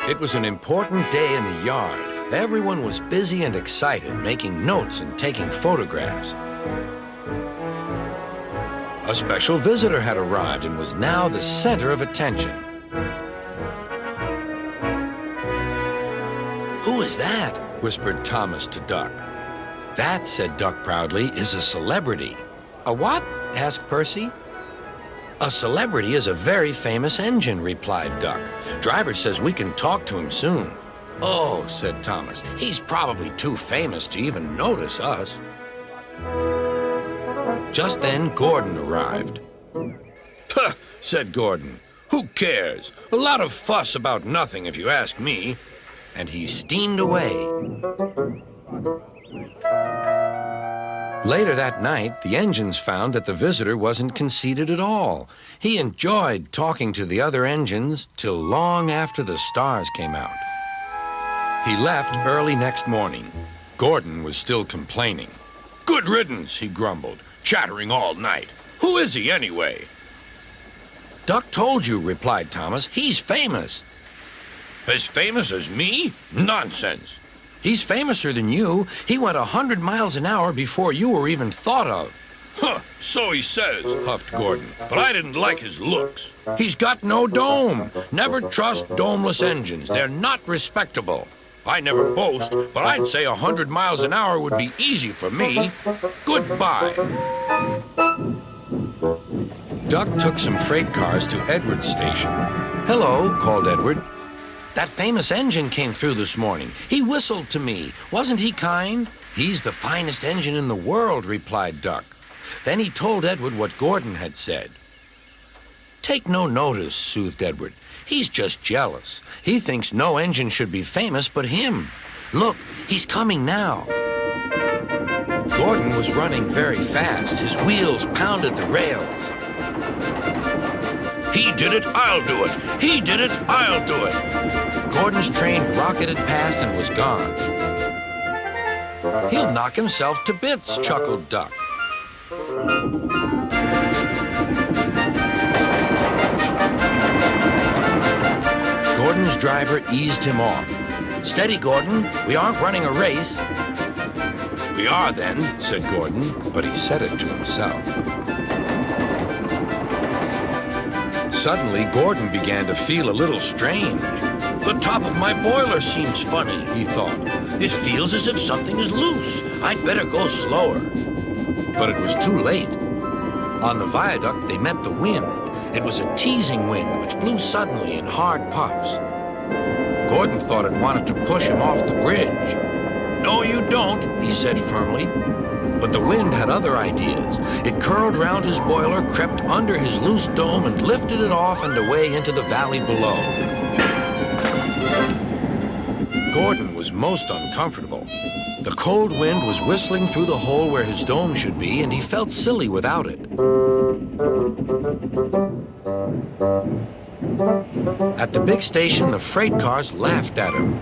It was an important day in the yard. Everyone was busy and excited, making notes and taking photographs. A special visitor had arrived and was now the center of attention. "Who is that?" whispered Thomas to Duck. "That," said Duck proudly, "is a celebrity." "A what?" asked Percy. "A celebrity is a very famous engine," replied Duck. "Driver says we can talk to him soon." "Oh," said Thomas, "he's probably too famous to even notice us." Just then, Gordon arrived. "Puh," said Gordon. "Who cares? A lot of fuss about nothing, if you ask me." And he steamed away. Later that night, the engines found that the visitor wasn't conceited at all. He enjoyed talking to the other engines till long after the stars came out. He left early next morning. Gordon was still complaining. "Good riddance," he grumbled, "chattering all night. Who is he anyway?" "Duck told you," replied Thomas. "He's famous." "As famous as me? Nonsense." "He's famouser than you. He went 100 miles an hour before you were even thought of." "Huh, so he says," huffed Gordon, "but I didn't like his looks. He's got no dome. Never trust domeless engines. They're not respectable. I never boast, but I'd say 100 miles an hour would be easy for me. Goodbye." Duck took some freight cars to Edward's station. "Hello," called Edward. "That famous engine came through this morning. He whistled to me. Wasn't he kind?" "He's the finest engine in the world," replied Duck. Then he told Edward what Gordon had said. "Take no notice," soothed Edward. "He's just jealous. He thinks no engine should be famous but him. Look, he's coming now." Gordon was running very fast. His wheels pounded the rails. "He did it, I'll do it. He did it, I'll do it." Gordon's train rocketed past and was gone. "He'll knock himself to bits," chuckled Duck. Gordon's driver eased him off. "Steady, Gordon. We aren't running a race." "We are then," said Gordon, but he said it to himself. Suddenly, Gordon began to feel a little strange. "The top of my boiler seems funny," he thought. "It feels as if something is loose. I'd better go slower." But it was too late. On the viaduct, they met the wind. It was a teasing wind which blew suddenly in hard puffs. Gordon thought it wanted to push him off the bridge. "No, you don't," he said firmly. But the wind had other ideas. It curled round his boiler, crept under his loose dome, and lifted it off and away into the valley below. Gordon was most uncomfortable. The cold wind was whistling through the hole where his dome should be, and he felt silly without it. At the big station, the freight cars laughed at him.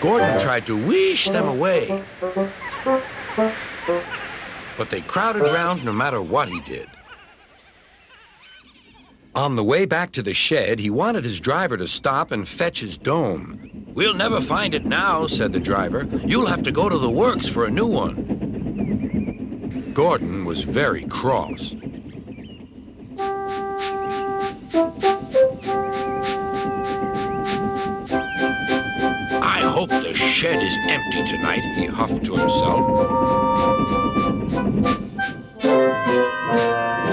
Gordon tried to wheesh them away, but they crowded round no matter what he did. On the way back to the shed, he wanted his driver to stop and fetch his dome. "We'll never find it now," said the driver. "You'll have to go to the works for a new one." Gordon was very cross. "I hope the shed is empty tonight," he huffed to himself.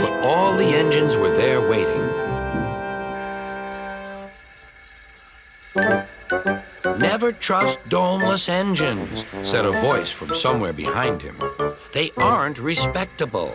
But all the engines were there waiting. "Never trust domeless engines," said a voice from somewhere behind him. "They aren't respectable."